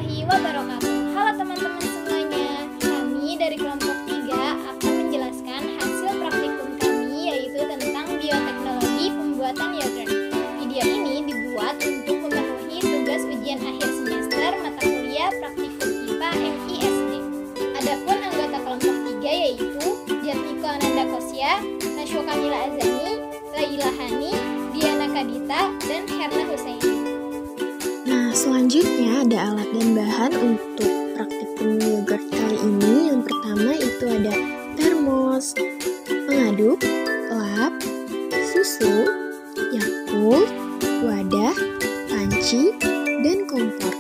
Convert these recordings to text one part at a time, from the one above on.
warahmatullahi wabarakatuh. Halo teman-teman semuanya. Kami dari kelompok 3 akan menjelaskan hasil praktikum kami, yaitu tentang bioteknologi pembuatan yogurt. Video ini dibuat untuk memenuhi tugas ujian akhir semester mata kuliah praktikum IPA MISD. Adapun anggota kelompok 3 yaitu Jatmiko Ananda Kosya, Nashwa Kamila Azani, Laila Hani, Diana Kadita, dan Herna Husaini. Nah, selanjutnya ada alat dan bahan untuk praktikum yogurt kali ini. Yang pertama itu ada termos, pengaduk, lap, susu, Yakult, wadah, panci, dan kompor.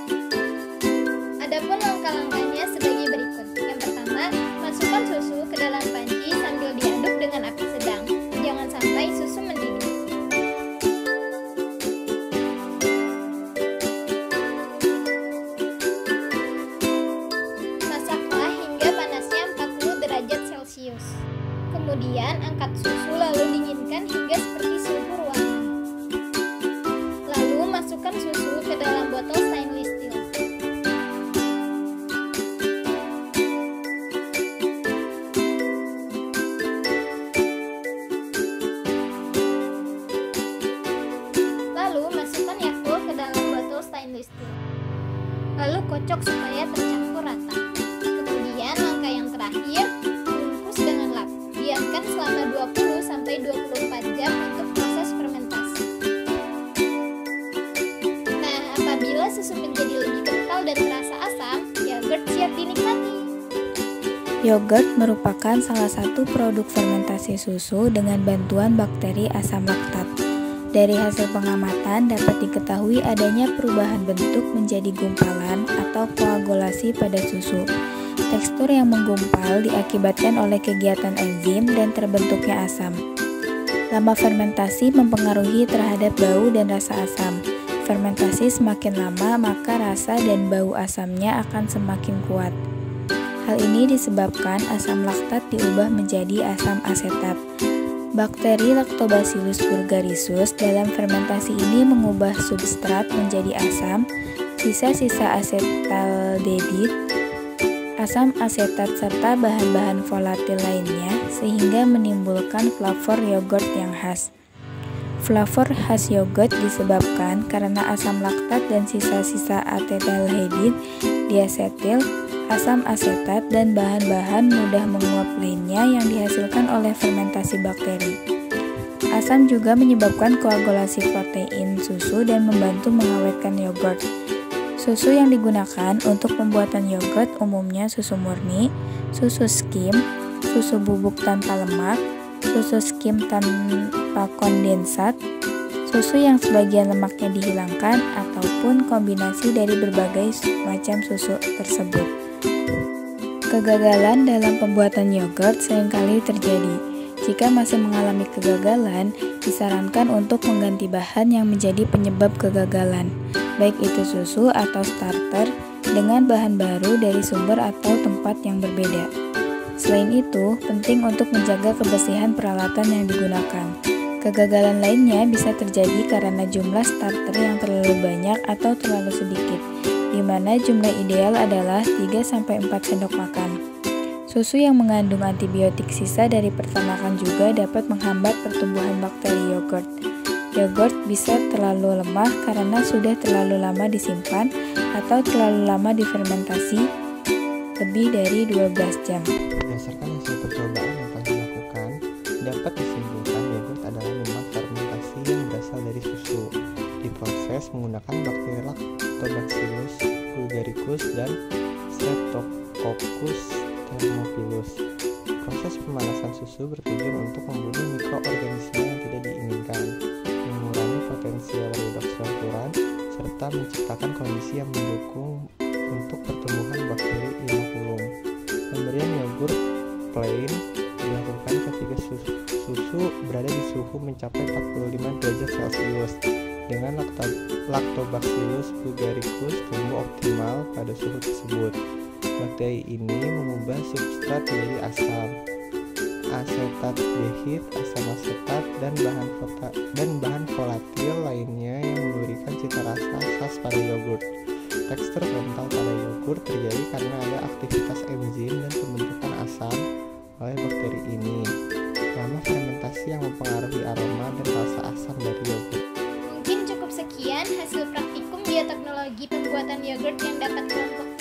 Adapun langkah-langkahnya sebagai berikut. Yang pertama, masukkan susu ke dalam panci sambil diaduk dengan api sedang. Jangan sampai susu mendidih. Masaklah hingga panasnya 40 derajat Celcius. Kemudian angkat susu lalu dinginkan hingga seperti suhu ruangan. Lalu masukkan susu ke dalam botol stainless steel. Lalu masukkan Yakult ke dalam botol stainless steel. Lalu kocok supaya tercampur rata. Kemudian langkah yang terakhir, bungkus dengan lap. Biarkan selama 20-24 jam untuk proses fermentasi. Nah, apabila susu menjadi lebih kental dan terasa asam, yogurt siap dinikmati. Yogurt merupakan salah satu produk fermentasi susu dengan bantuan bakteri asam laktat. Dari hasil pengamatan dapat diketahui adanya perubahan bentuk menjadi gumpalan atau koagulasi pada susu. Tekstur yang menggumpal diakibatkan oleh kegiatan enzim dan terbentuknya asam. Lama fermentasi mempengaruhi terhadap bau dan rasa asam. Fermentasi semakin lama, maka rasa dan bau asamnya akan semakin kuat. Hal ini disebabkan asam laktat diubah menjadi asam asetat. Bakteri Lactobacillus bulgarisus dalam fermentasi ini mengubah substrat menjadi asam, sisa-sisa asetaldehid, asam asetat serta bahan-bahan volatil lainnya sehingga menimbulkan flavor yogurt yang khas. Flavor khas yogurt disebabkan karena asam laktat dan sisa-sisa asetaldehid, diasetil, asam asetat, dan bahan-bahan mudah menguap lainnya yang dihasilkan oleh fermentasi bakteri. Asam juga menyebabkan koagulasi protein susu dan membantu mengawetkan yogurt. Susu yang digunakan untuk pembuatan yogurt umumnya susu murni, susu skim, susu bubuk tanpa lemak, susu skim tanpa kondensat, susu yang sebagian lemaknya dihilangkan, ataupun kombinasi dari berbagai macam susu tersebut. Kegagalan dalam pembuatan yogurt seringkali terjadi. Jika masih mengalami kegagalan, disarankan untuk mengganti bahan yang menjadi penyebab kegagalan, baik itu susu atau starter, dengan bahan baru dari sumber atau tempat yang berbeda. Selain itu, penting untuk menjaga kebersihan peralatan yang digunakan. Kegagalan lainnya bisa terjadi karena jumlah starter yang terlalu banyak atau terlalu sedikit, di mana jumlah ideal adalah 3-4 sendok makan. Susu yang mengandung antibiotik sisa dari peternakan juga dapat menghambat pertumbuhan bakteri yogurt. Yogurt bisa terlalu lemah karena sudah terlalu lama disimpan atau terlalu lama difermentasi lebih dari 12 jam. Berdasarkan hasil percobaan yang telah dilakukan, dapat disimpulkan yogurt adalah memang fermentasi yang berasal dari susu, diproses menggunakan bakteri Lactobacillus bulgaricus dan Streptococcus thermophilus. Proses pemanasan susu bertujuan untuk membunuh mikroorganisme yang tidak diinginkan, mengurangi potensial redoks campuran, serta menciptakan kondisi yang mendukung untuk pertumbuhan bakteri inokulum. Pemberian yogurt plain dilakukan ketika susu berada di suhu mencapai 45 derajat Celcius dengan Lactobacillus bulgaricus tumbuh optimal pada suhu tersebut. Bakteri ini mengubah substrat menjadi asam asetaldehid, asam asetat, dan bahan volatil lainnya yang memberikan cita rasa khas pada yogurt. Tekstur kental pada yogurt terjadi karena ada aktivitas enzim dan pembentukan asam oleh bakteri ini. Lama fermentasi yang mempengaruhi aroma dan rasa asam dari yogurt. Mungkin cukup sekian hasil praktikum bioteknologi pembuatan yogurt yang dapat kelompok